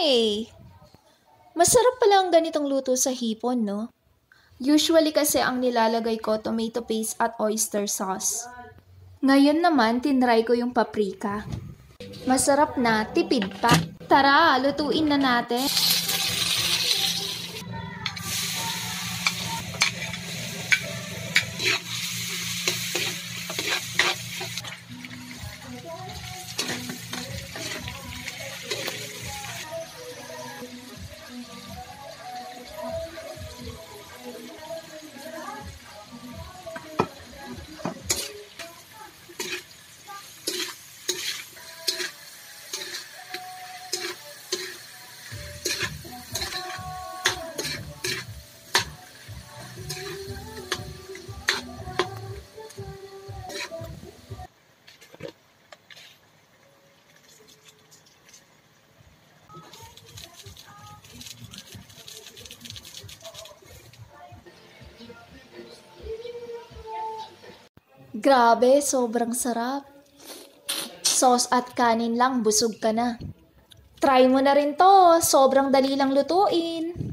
eh. Masarap pala ang ganitong luto sa hipon, no? Usually kasi ang nilalagay ko tomato paste at oyster sauce. Ngayon naman, tinry ko yung paprika. Masarap na, tipid pa. Tara, lutuin na natin. Grabe, sobrang sarap. Sauce at kanin lang, busog ka na. Try mo na rin to, sobrang dali lang lutuin.